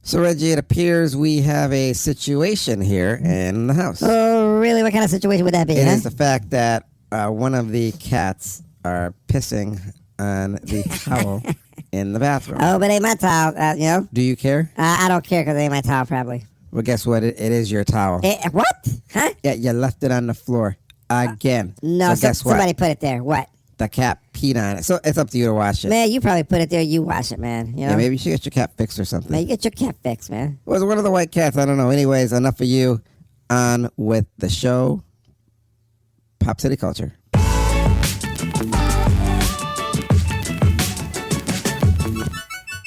So, Reggie, it appears we have a situation here in the house. Oh, really? What kind of situation would that be? It is the fact that one of the cats are pissing on the towel in the bathroom. Oh, but it ain't my towel, Do you care? I don't care because it ain't my towel, probably. Well, guess what? It is your towel. What? Huh? Yeah, you left it on the floor again. No, so guess what? somebody put it there. What? The cat peed on it. So it's up to you to wash it. Man, you probably put it there. You wash it, man. You know? Yeah, maybe you should get your cat fixed or something. Man, you get your cat fixed, man. Was it one of the white cats? I don't know. Anyways, enough of you. On with the show. Pop City Culture.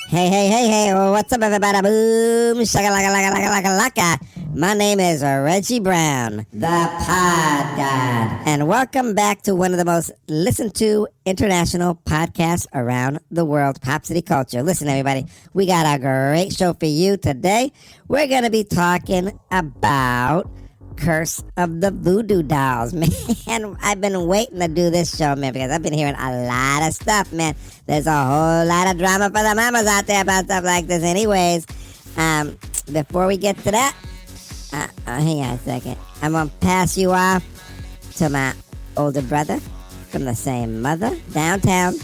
Hey. Oh, what's up, everybody? Boom. Shaka-laka-laka-laka-laka-laka. My name is Reggie Brown, the Pod God. And welcome back to one of the most listened to international podcasts around the world, Pop City Culture. Listen, everybody, we got a great show for you today. We're going to be talking about Curse of the Voodoo Dolls. Man, I've been waiting to do this show, man, because I've been hearing a lot of stuff, man. There's a whole lot of drama for the mamas out there about stuff like this. Anyways, before we get to that, hang on a second. I'm going to pass you off to my older brother from the same mother, downtown,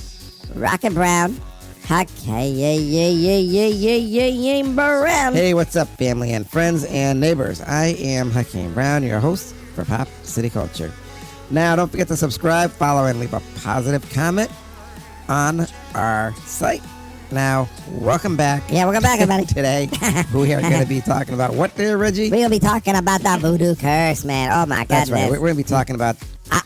Rocket Brown. Hakeem Brown. Hey, what's up, family and friends and neighbors? I am Hakeem Brown, your host for Pop City Culture. Now, don't forget to subscribe, follow, and leave a positive comment on our site. Now, welcome back. Yeah, welcome back, everybody. Today, we are going to be talking about what there, Reggie? We're going to be talking about the voodoo curse, man. Oh, my goodness. That's right. We're going to be talking about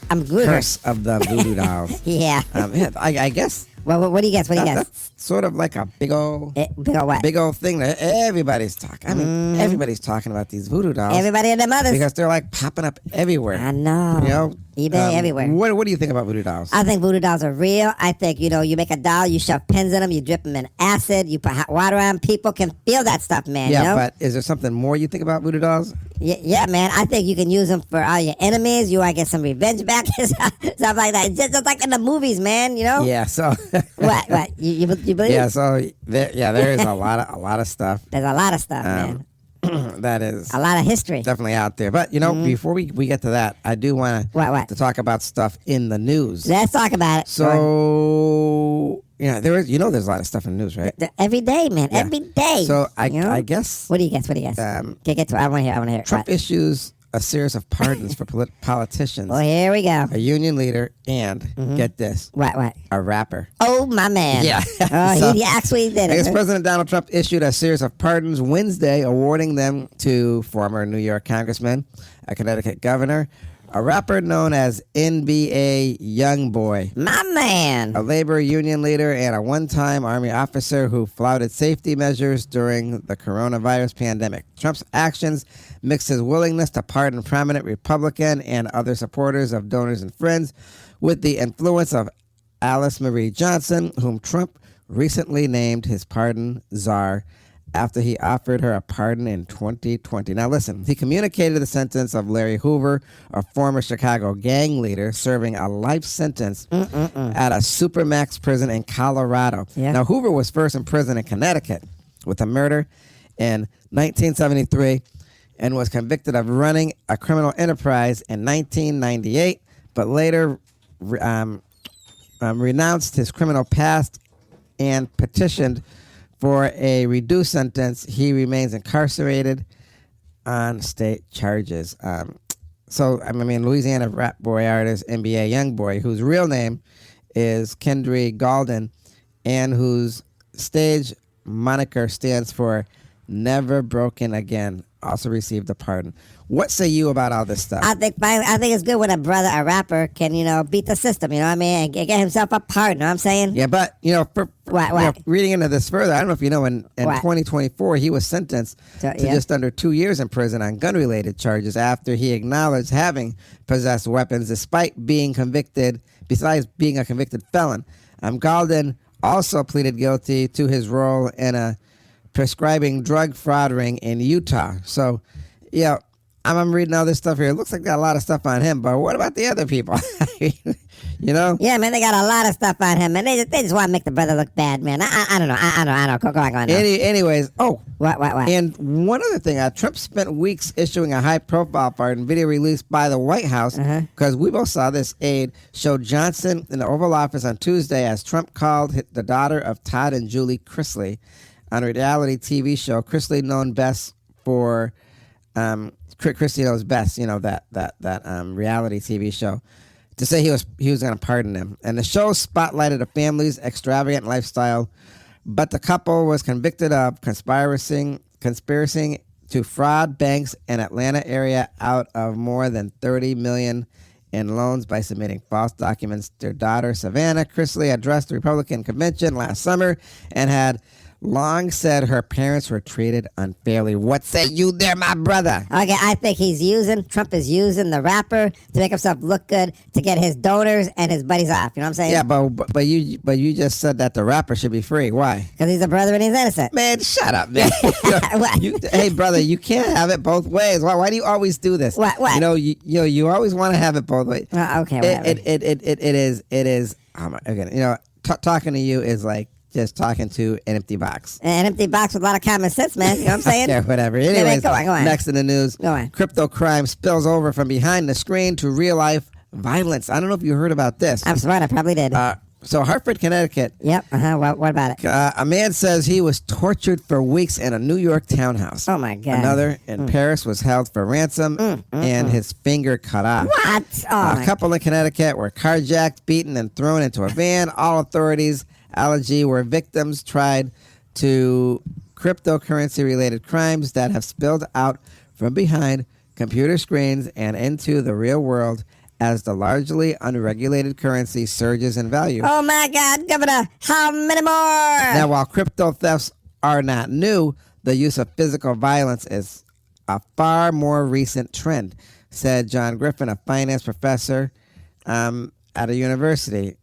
I'm good. Curse of the Voodoo Dolls. Yeah. I guess. Well, what do you guess? That's sort of like a big old what? Big old thing that everybody's talking. I mean, everybody's talking about these voodoo dolls. Everybody and their mothers. Because they're like popping up everywhere. I know. You know? eBay, everywhere. What do you think about voodoo dolls? I think voodoo dolls are real. I think, you make a doll, you shove pins in them, you drip them in acid, you put hot water on them. People can feel that stuff, man. Yeah, but is there something more you think about voodoo dolls? Yeah, man. I think you can use them for all your enemies. You want to get some revenge back, stuff like that. Just like in the movies, man. Yeah. So what? You believe? Yeah. So there is a lot of stuff. There's a lot of stuff, man. That is a lot of history, definitely out there. But before we get to that, I do want to talk about stuff in the news. Let's talk about it. So there's a lot of stuff in the news, right? Every day, man. Yeah. Every day. So I guess. What do you guess? Get to it. I want to hear. Trump issues a series of pardons for politicians. Well, here we go. A union leader and get this. What? A rapper. Oh, my man. Yeah. So, he actually did it. I guess President Donald Trump issued a series of pardons Wednesday, awarding them to former New York congressman, a Connecticut governor, a rapper known as NBA Youngboy, my man, a labor union leader, and a one-time Army officer who flouted safety measures during the coronavirus pandemic. Trump's actions mixed his willingness to pardon prominent Republican and other supporters of donors and friends with the influence of Alice Marie Johnson, whom Trump recently named his pardon czar after he offered her a pardon in 2020. Now listen, he communicated the sentence of Larry Hoover, a former Chicago gang leader serving a life sentence at a supermax prison in Colorado. Yeah. Now Hoover was first in prison in Connecticut with a murder in 1973 and was convicted of running a criminal enterprise in 1998, but later renounced his criminal past and petitioned for a reduced sentence. He remains incarcerated on state charges. Louisiana rap boy artist NBA Youngboy, whose real name is Kendry Golden and whose stage moniker stands for Never Broken Again, also received a pardon. What say you about all this stuff? I think it's good when a rapper can, beat the system, and get himself a pardon, you know what I'm saying? Yeah, but, reading into this further, I don't know if you know, in 2024, he was sentenced to just under 2 years in prison on gun-related charges after he acknowledged having possessed weapons besides being a convicted felon. Golden also pleaded guilty to his role in prescribing drug fraud ring in Utah. So, I'm reading all this stuff here. It looks like got a lot of stuff on him, but what about the other people? You know? Yeah, man, they got a lot of stuff on him, man. They just want to make the brother look bad, man. I don't know. I know. Go on. Anyways, What? and one other thing, Trump spent weeks issuing a high-profile pardon video released by the White House, because we both saw this aide showed Johnson in the Oval Office on Tuesday as Trump called the daughter of Todd and Julie Chrisley on a reality TV show. Chrisley known best for, Chrisley knows best, that reality TV show, to say he was going to pardon him. And the show spotlighted a family's extravagant lifestyle, but the couple was convicted of conspiring to fraud banks in Atlanta area out of more than $30 million in loans by submitting false documents. Their daughter, Savannah Chrisley, addressed the Republican convention last summer and had long said her parents were treated unfairly. What say you there, my brother? Okay, I think Trump is using the rapper to make himself look good, to get his donors and his buddies off. You know what I'm saying? Yeah, but you just said that the rapper should be free. Why? Because he's a brother and he's innocent. Man, shut up, man. Hey, brother, you can't have it both ways. Why do you always do this? What? You always want to have it both ways. Okay, whatever. It is. Again, talking to you is like just talking to an empty box. An empty box with a lot of common sense, man. You know what I'm saying? Yeah, whatever. Anyways, go on. Next in the news, Go on. crypto crime spills over from behind the screen to real life violence. I don't know if you heard about this. I'm smart. I probably did. So Hartford, Connecticut. Yep. What about it? A man says he was tortured for weeks in a New York townhouse. Oh, my God. Another in Paris was held for ransom and his finger cut off. What? A couple in Connecticut were carjacked, beaten, and thrown into a van. All authorities allege were victims tried to cryptocurrency-related crimes that have spilled out from behind computer screens and into the real world as the largely unregulated currency surges in value. Oh, my God, Governor, how many more? Now, while crypto thefts are not new, the use of physical violence is a far more recent trend, said John Griffin, a finance professor at a university.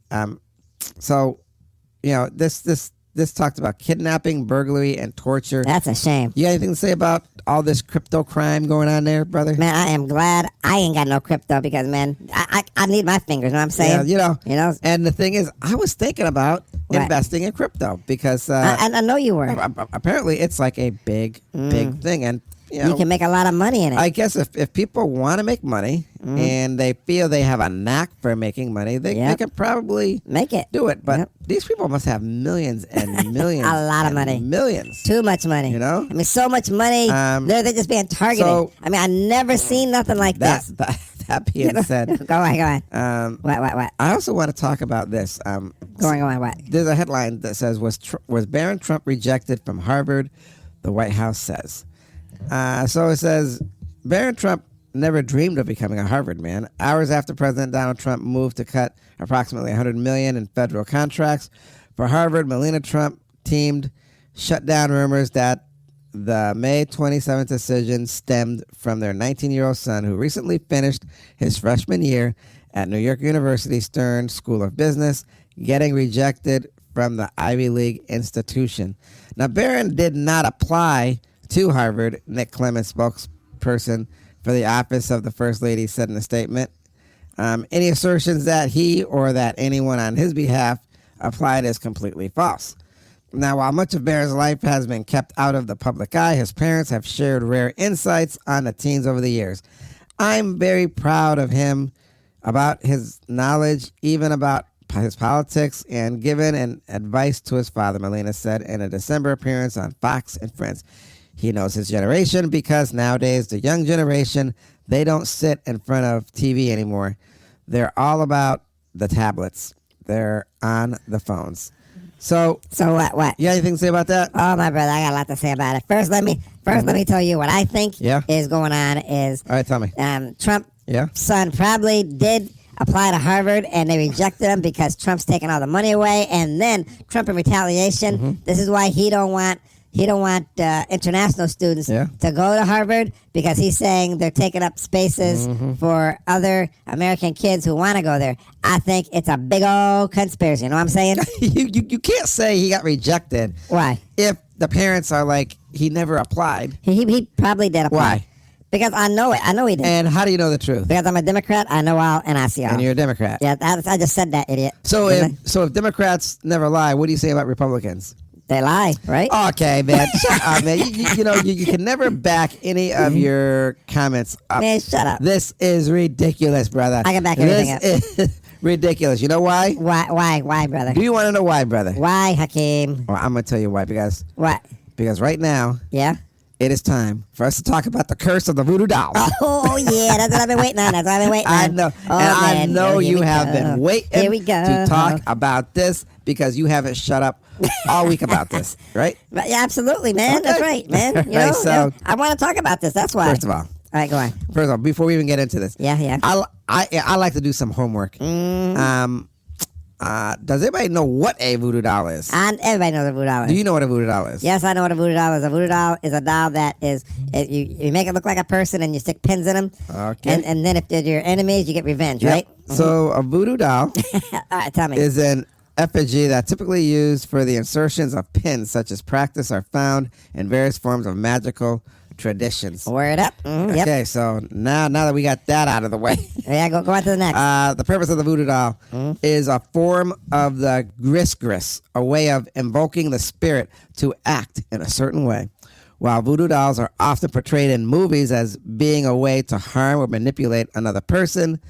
This talked about kidnapping, burglary, and torture. That's a shame. You got anything to say about all this crypto crime going on there, brother? Man, I am glad I ain't got no crypto because, man, I need my fingers. You know what I'm saying? Yeah, You know. And the thing is, I was thinking about investing in crypto because I know you were. Apparently it's like a big thing, and you can make a lot of money in it. I guess if people want to make money and they feel they have a knack for making money, they can probably make it. Do it. But these people must have millions and millions. A lot of money. Millions. Too much money. You know? I mean, so much money. They're just being targeted. So, I mean, I never seen nothing like this. That being said. Go on. What? I also want to talk about this. Go on, what? There's a headline that says, was Barron Trump rejected from Harvard? The White House says. So it says, Barron Trump never dreamed of becoming a Harvard man. Hours after President Donald Trump moved to cut approximately $100 million in federal contracts for Harvard, Melania Trump teamed shut down rumors that the May 27th decision stemmed from their 19-year-old son, who recently finished his freshman year at New York University Stern School of Business, getting rejected from the Ivy League institution. Now, Barron did not apply to Harvard, Nick Clements, spokesperson for the office of the First Lady, said in a statement. Any assertions that he or that anyone on his behalf applied is completely false. Now, while much of Barron's life has been kept out of the public eye, his parents have shared rare insights on the teens over the years. I'm very proud of him about his knowledge, even about his politics, and given an advice to his father, Melania said in a December appearance on Fox and Friends. He knows his generation because nowadays the young generation, they don't sit in front of TV anymore. They're all about the tablets. They're on the phones. So what? You got anything to say about that? Oh, my brother, I got a lot to say about it. First, let me tell you what I think is going on is. All right, tell me. Trump's son probably did apply to Harvard, and they rejected him because Trump's taking all the money away. And then Trump, in retaliation, this is why he don't want international students to go to Harvard, because he's saying they're taking up spaces for other American kids who want to go there. I think it's a big old conspiracy. You know what I'm saying? you can't say he got rejected. Why? If the parents are like, he never applied. He probably did apply. Why? Because I know it. I know he did. And how do you know the truth? Because I'm a Democrat, I know all, and I see all. And you're a Democrat. Yeah, I just said that, idiot. So if Democrats never lie, what do you say about Republicans? They lie, right? Okay, man. Shut up, man. You can never back any of your comments up. Man, shut up. This is ridiculous, brother. I can back everything up. This is ridiculous. You know why? Why, brother? Do you want to know why, brother? Why, Hakeem? Well, I'm going to tell you why. What? Because right now, Yeah? it is time for us to talk about the curse of the Voodoo Doll. Oh, yeah, that's what I've been waiting on. I know. Oh, and man. I know Here you we have go. been waiting Here we go. to talk about this because you haven't shut up all week about this, right? Right, yeah, absolutely, man. That's right, man. You know, Right, so- I want to talk about this. That's why. First of all, right, go on. before we even get into this, Yeah. I like to do some homework. Does anybody know what a voodoo doll is? And everybody knows what a voodoo doll is. Do you know what a voodoo doll is? Yes, I know what a voodoo doll is. A voodoo doll is a doll that is you make it look like a person and you stick pins in them. Okay. And then if they're your enemies, you get revenge, Yep. right? So a voodoo doll All right, tell me. is an effigy that typically used for the insertions of pins, such as practice, are found in various forms of magical traditions. Word up. Yep. Okay, so now that we got that out of the way, Yeah, go on to the next. the purpose of the voodoo doll is a form of the gris, a way of invoking the spirit to act in a certain way. While voodoo dolls are often portrayed in movies as being a way to harm or manipulate another person,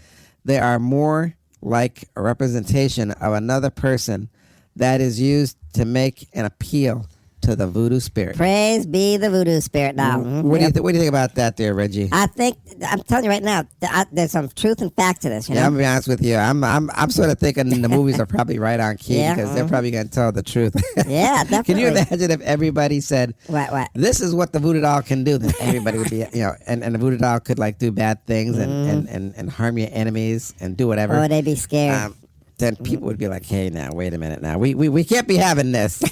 they are more like a representation of another person that is used to make an appeal to the voodoo spirit. Praise be the voodoo spirit doll. What do you think about that, there, Reggie? I think I'm telling you right now, there's some truth and fact to this. You know? Yeah, I'm gonna be honest with you. I'm sort of thinking the movies are probably right on key Yeah, because they're probably gonna tell the truth. Yeah, definitely. Can you imagine if everybody said, What? "This is what the voodoo doll can do"? Then everybody would be, and the voodoo doll could like do bad things and harm your enemies and do whatever. Oh, they'd be scared. Then people would be like, "Hey, now wait a minute. Now we can't be having this."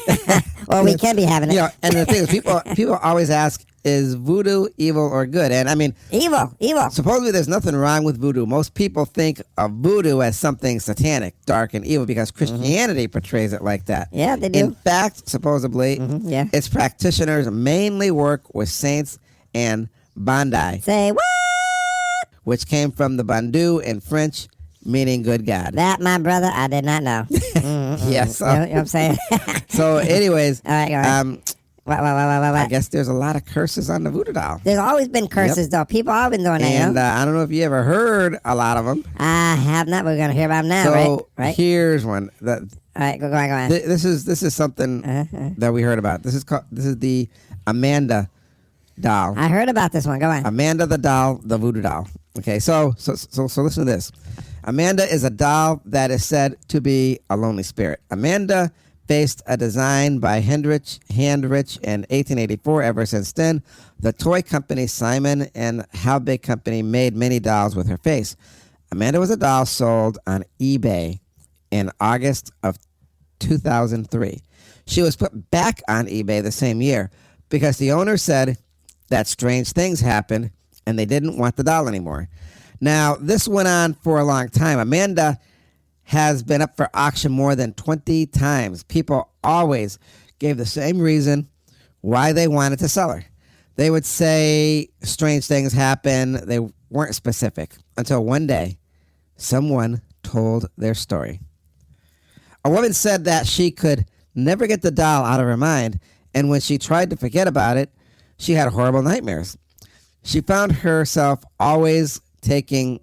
Or we can be having it. And the thing is, people always ask, "Is voodoo evil or good?" And I mean, Evil. supposedly there's nothing wrong with voodoo. Most people think of voodoo as something satanic, dark, and evil because Christianity portrays it like that. Yeah, they do. In fact, supposedly, yeah. its practitioners mainly work with saints and bandai, Say what? which came from the bandu in French, meaning good God. That, my brother, I did not know. Yes. You know what I'm saying? So, anyways, All right, go ahead. What? I guess there's a lot of curses on the voodoo doll. There's always been curses, though. People have been doing that, you And know? I don't know if you ever heard a lot of them. I have not. We're going to hear about them now, So right? here's one. All right, go on. This is something that we heard about. This is the Amanda doll. I heard about this one. Go on. Amanda the doll, the voodoo doll. Okay, so listen to this. Amanda is a doll that is said to be a lonely spirit. Amanda faced a design by Handrich in 1884. Ever since then, the toy company Simon and Halbig Company made many dolls with her face. Amanda was a doll sold on eBay in August of 2003. She was put back on eBay the same year because the owner said that strange things happened and they didn't want the doll anymore. Now, this went on for a long time. Amanda has been up for auction more than 20 times. People always gave the same reason why they wanted to sell her. They would say strange things happen. They weren't specific until one day someone told their story. A woman said that she could never get the doll out of her mind, and when she tried to forget about it, she had horrible nightmares. She found herself always talking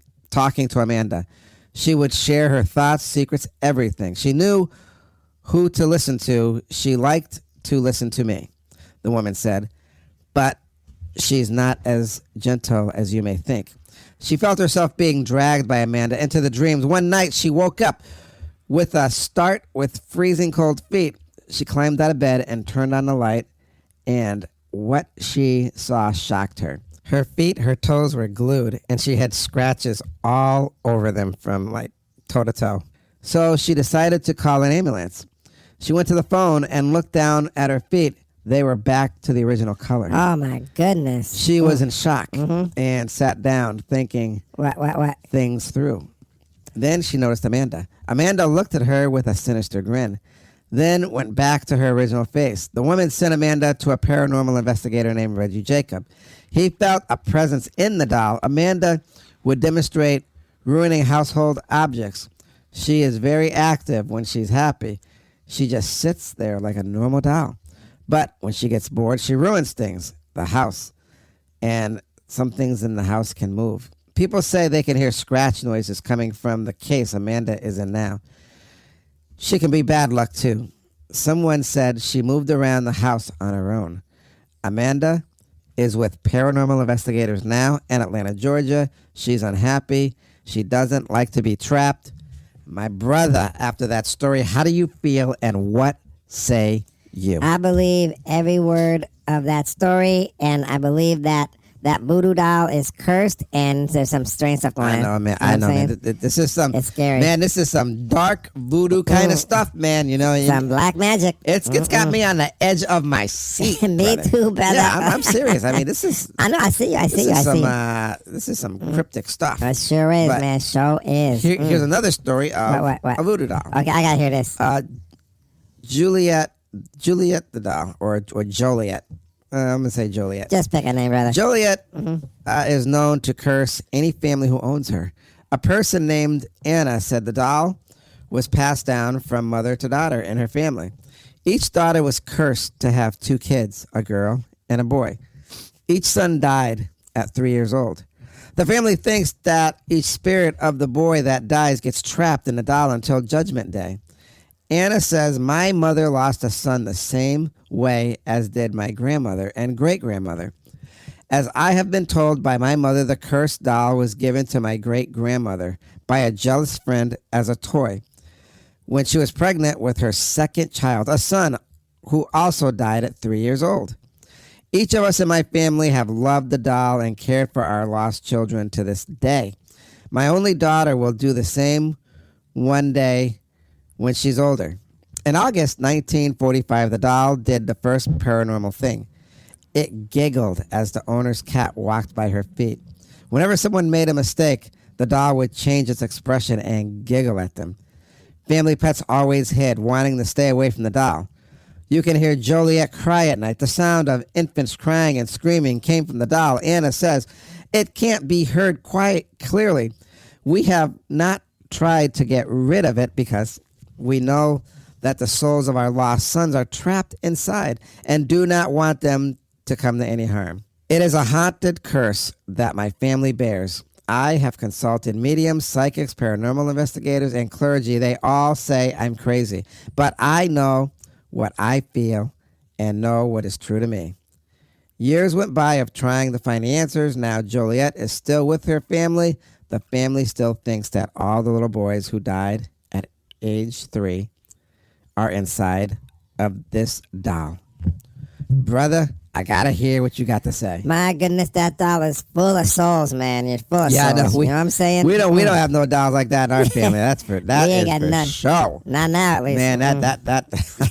to Amanda. She would share her thoughts, secrets, everything. She knew who to listen to. She liked to listen to me, the woman said, but she's not as gentle as you may think. She felt herself being dragged by Amanda into the dreams. One night, she woke up with a start with freezing cold feet. She climbed out of bed and turned on the light, and what she saw shocked her. Her feet, her toes were glued, and she had scratches all over them from like toe to toe. So she decided to call an ambulance. She went to the phone and looked down at her feet. They were back to the original color. Oh, my goodness. She was in shock and sat down thinking What? things through. Then she noticed Amanda. Amanda looked at her with a sinister grin. then went back to her original face. The woman sent Amanda to a paranormal investigator named Reggie Jacob. He felt a presence in the doll. Amanda would demonstrate ruining household objects. She is very active when she's happy. She just sits there like a normal doll. But when she gets bored, she ruins things, the house. And some things in the house can move. People say they can hear scratch noises coming from the case Amanda is in now. She can be bad luck, too. Someone said she moved around the house on her own. Amanda is with paranormal investigators now in Atlanta, Georgia. She's unhappy. She doesn't like to be trapped. My brother, after that story, how do you feel and what say you? I believe every word of that story, and I believe that voodoo doll is cursed, and there's some strange stuff going on. I know, man. You know I know, what I'm man. saying? This is some, It's scary. man. This is some dark voodoo kind of stuff, man. You know, Some black magic. it's got me on the edge of my seat. Me brother. too, brother. Yeah, I'm serious. I mean, this is I know. I see you. I see you. I see you. this is some cryptic stuff. It sure is, But man. Sure is. Here's another story of What? a voodoo doll. Okay, I gotta hear this. Juliet the doll, or Joliet. I'm gonna say Joliet. Just pick a name, brother. Joliet is known to curse any family who owns her. A person named Anna said the doll was passed down from mother to daughter in her family. Each daughter was cursed to have 2 kids, a girl and a boy. Each son died at 3 years old. The family thinks that each spirit of the boy that dies gets trapped in the doll until Judgment Day. Anna says, my mother lost a son the same way as did my grandmother and great-grandmother. As I have been told by my mother, the cursed doll was given to my great-grandmother by a jealous friend as a toy when she was pregnant with her second child, a son who also died at 3 years old. Each of us in my family have loved the doll and cared for our lost children to this day. My only daughter will do the same one day when she's older. In August 1945, the doll did the first paranormal thing. It giggled as the owner's cat walked by her feet. Whenever someone made a mistake, the doll would change its expression and giggle at them. Family pets always hid, wanting to stay away from the doll. You can hear Joliet cry at night. The sound of infants crying and screaming came from the doll. Anna says, it can't be heard quite clearly. We have not tried to get rid of it because we know that the souls of our lost sons are trapped inside and do not want them to come to any harm. It is a haunted curse that my family bears. I have consulted mediums, psychics, paranormal investigators, and clergy. They all say I'm crazy, but I know what I feel and know what is true to me. Years went by of trying to find answers. Now Joliet is still with her family. The family still thinks that all the little boys who died at age 3 are inside of this doll. Brother, I gotta hear what you got to say. My goodness, that doll is full of souls, man. You're full of souls. No, You know what I'm saying? We don't have no dolls like that in our family. That's for that We ain't is got for none. sure. Not now, at least. Man, that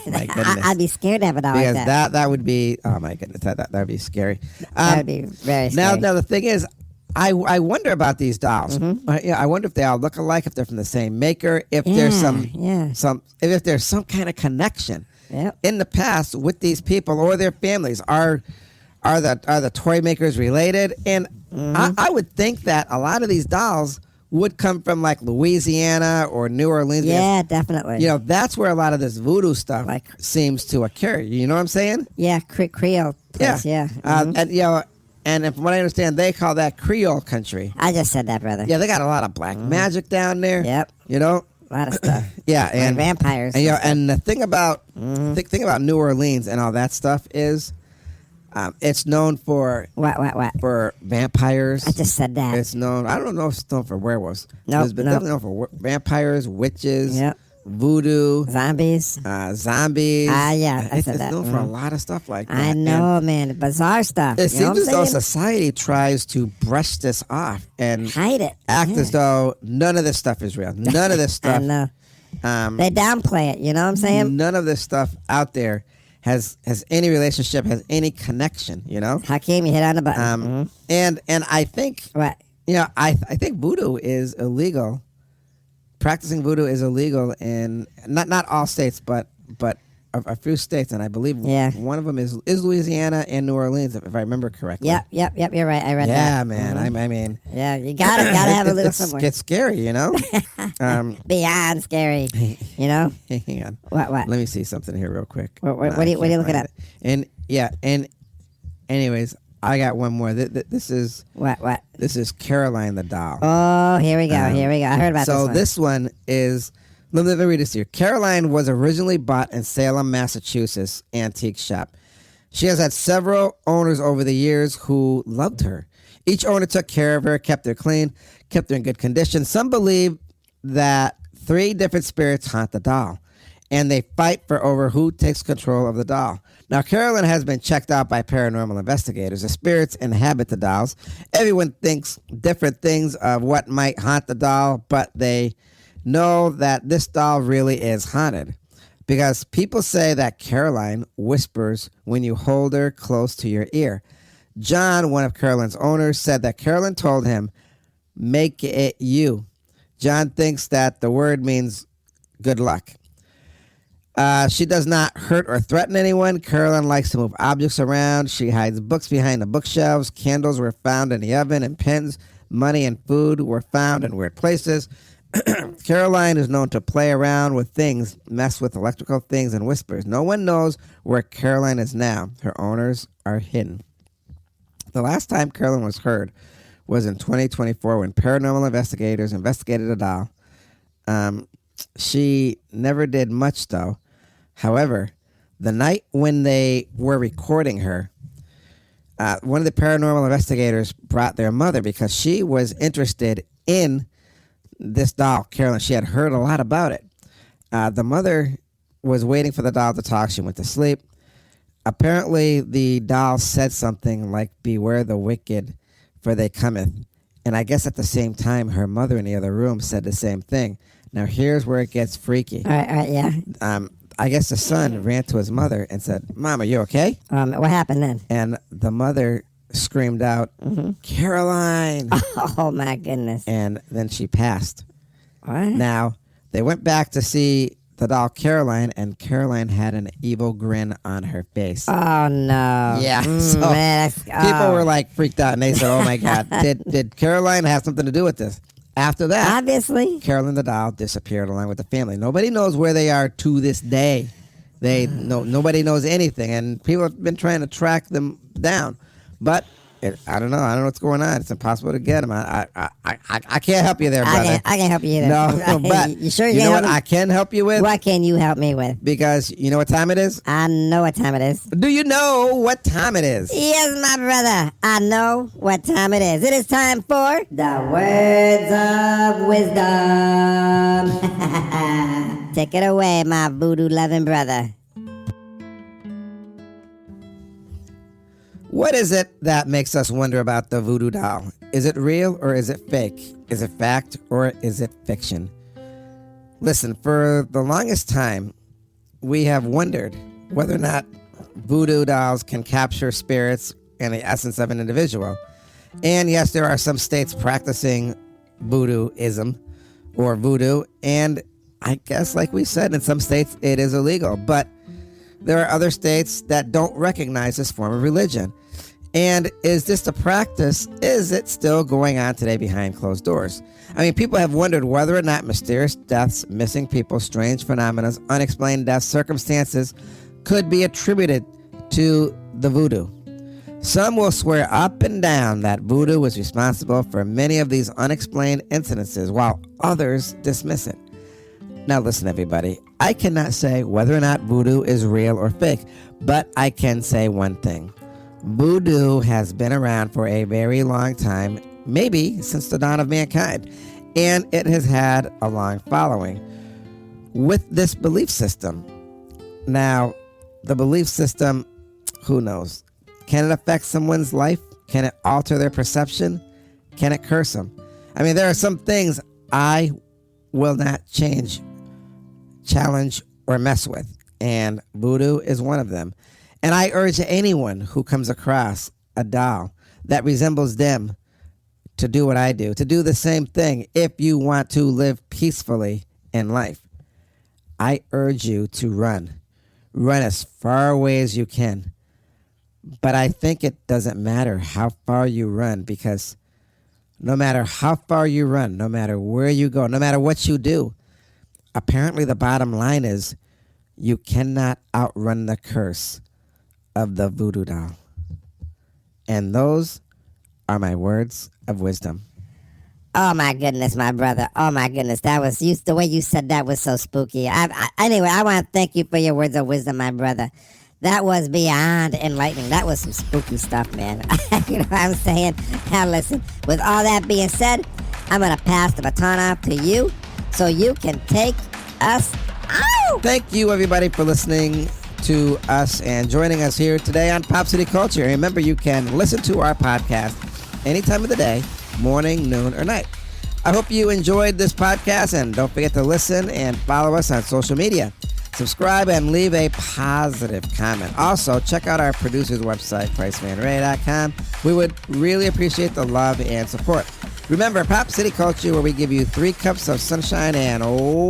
my goodness. I'd be scared to have a doll because like that. that would be, oh my goodness, that would be scary. That would be very Now scary. the thing is, I wonder about these dolls. I wonder if they all look alike, if they're from the same maker, if there's if there's some kind of connection Yep. in the past with these people or their families. Are the toy makers related? And I would think that a lot of these dolls would come from like Louisiana or New Orleans. Yeah, definitely. You know, that's where a lot of this voodoo stuff Like- seems to occur. You know what I'm saying? Yeah, Creole place, yeah. And you know, and from what I understand, they call that Creole country. I just said that, brother. Yeah, they got a lot of black magic down there. Yep. You know. A lot of stuff. Yeah, Like and vampires. And, you know, and the thing about thing about New Orleans and all that stuff is, it's known for What? for vampires. I just said that. It's known. I don't know if it's known for werewolves. Nope, It's been nope. definitely known for vampires, witches, Yep. voodoo, Zombies. zombies. Yeah, I said it's that. known for a lot of stuff like that. I know, man. Bizarre stuff. And it You know seems as what though I'm saying? society tries to brush this off and Hide it. act Yeah. as though none of this stuff is real. None of this I stuff. know. Um, They downplay it. You know what I'm saying? none of this stuff out there has any relationship, has any connection. You know. Hakeem, you hit on the button. And I think What? you know I think voodoo is illegal. Practicing voodoo is illegal in not all states, but but a few states, and I believe Yeah. one of them is Louisiana and New Orleans, if I remember correctly. Yep. You're right. I read that. Yeah, man. I mean, Yeah, you gotta have a little it's somewhere. gets scary, you know. Beyond scary, you know. Hang on. What? Let me see something here real quick. What are you looking at? And anyways, I got one more. This is What? This is Caroline the doll. Oh, here we go. I heard about this one. So this one is. Let me read this here. Caroline was originally bought in Salem, Massachusetts, antique shop. She has had several owners over the years who loved her. Each owner took care of her, kept her clean, kept her in good condition. Some believe that 3 different spirits haunt the doll, and they fight for over who takes control of the doll. Now, Caroline has been checked out by paranormal investigators. The spirits inhabit the dolls. Everyone thinks different things of what might haunt the doll, but they know that this doll really is haunted because people say that Caroline whispers when you hold her close to your ear. John, one of Caroline's owners, said that Caroline told him, "Make it you." John thinks that the word means good luck. She does not hurt or threaten anyone. Caroline likes to move objects around. She hides books behind the bookshelves. Candles were found in the oven, and pens, money, and food were found in weird places. Caroline is known to play around with things, mess with electrical things, and whispers. No one knows where Caroline is now. Her owners are hidden. The last time Caroline was heard was in 2024 when paranormal investigators investigated a doll. She never did much, though. However, the night when they were recording her, one of the paranormal investigators brought their mother because she was interested in this doll, Caroline. She had heard a lot about it. The mother was waiting for the doll to talk. She went to sleep. Apparently, the doll said something like, "Beware the wicked, for they cometh." And I guess at the same time, her mother in the other room said the same thing. Now, here's where it gets freaky. All right, yeah. I guess the son ran to his mother and said, "Mom, are you okay?" What happened then? And the mother screamed out, "Caroline!" Oh my goodness! And then she passed. What? Now, they went back to see the doll Caroline, and Caroline had an evil grin on her face. Oh no! Yeah, so man, people were like freaked out, and they said, "Oh my God, did Caroline have something to do with this?" After that, obviously, Caroline the doll disappeared along with the family. Nobody knows where they are to this day. Nobody knows anything, and people have been trying to track them down, but I don't know. I don't know what's going on. It's impossible to get them. I can't help you there, brother. I can't help you either. No, but you sure you know what me? I can help you with? What can you help me with? Because you know what time it is? I know what time it is. Do you know what time it is? Yes, my brother. I know what time it is. It is time for the words of wisdom. Take it away, my voodoo-loving brother. What is it that makes us wonder about the voodoo doll? Is it real or is it fake? Is it fact or is it fiction? Listen, for the longest time, we have wondered whether or not voodoo dolls can capture spirits and the essence of an individual. And yes, there are some states practicing voodooism or voodoo, and I guess, like we said, in some states it is illegal, but there are other states that don't recognize this form of religion. And is this a practice? Is it still going on today behind closed doors? I mean, people have wondered whether or not mysterious deaths, missing people, strange phenomena, unexplained deaths, circumstances could be attributed to the voodoo. Some will swear up and down that voodoo was responsible for many of these unexplained incidences, while others dismiss it. Now listen, everybody. I cannot say whether or not voodoo is real or fake, but I can say one thing. Voodoo has been around for a very long time, maybe since the dawn of mankind, and it has had a long following with this belief system. Now, the belief system, who knows? Can it affect someone's life? Can it alter their perception? Can it curse them? I mean, there are some things I will not challenge, or mess with, and voodoo is one of them. And I urge anyone who comes across a doll that resembles them to do what I do, to do the same thing if you want to live peacefully in life. I urge you to run. run as far away as you can. But I think it doesn't matter how far you run, because no matter how far you run, no matter where you go, no matter what you do, apparently the bottom line is you cannot outrun the curse of the voodoo doll. And those are my words of wisdom. Oh my goodness, my brother. Oh my goodness. That was the way you said that was so spooky. Anyway, I want to thank you for your words of wisdom, my brother. That was beyond enlightening. That was some spooky stuff, man. You know what I'm saying? Now listen, with all that being said, I'm going to pass the baton off to you so you can take us out. Thank you, everybody, for listening to us and joining us here today on Pop City Culture. Remember, you can listen to our podcast any time of the day, morning, noon, or night. I hope you enjoyed this podcast, and don't forget to listen and follow us on social media. Subscribe and leave a positive comment. Also, check out our producer's website, PricemanRay.com. We would really appreciate the love and support. Remember, Pop City Culture, where we give you 3 cups of sunshine and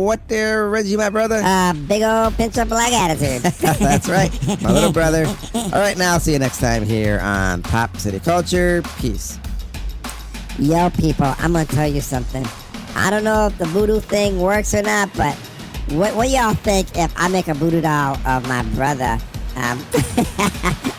what there, Reggie, my brother? Big old pinch of black attitude. That's right, my little brother. All right, now I'll see you next time here on Pop City Culture. Peace. Yo, people, I'm going to tell you something. I don't know if the voodoo thing works or not, but what y'all think if I make a voodoo doll of my brother,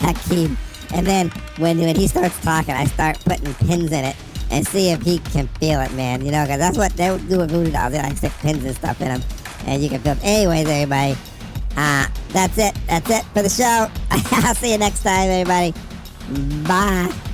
Hakeem, and then when he starts talking, I start putting pins in it and see if he can feel it, man. You know, because that's what they do with voodoo dolls. They like stick pins and stuff in them, and you can feel it. Anyways, everybody, that's it. That's it for the show. I'll see you next time, everybody. Bye.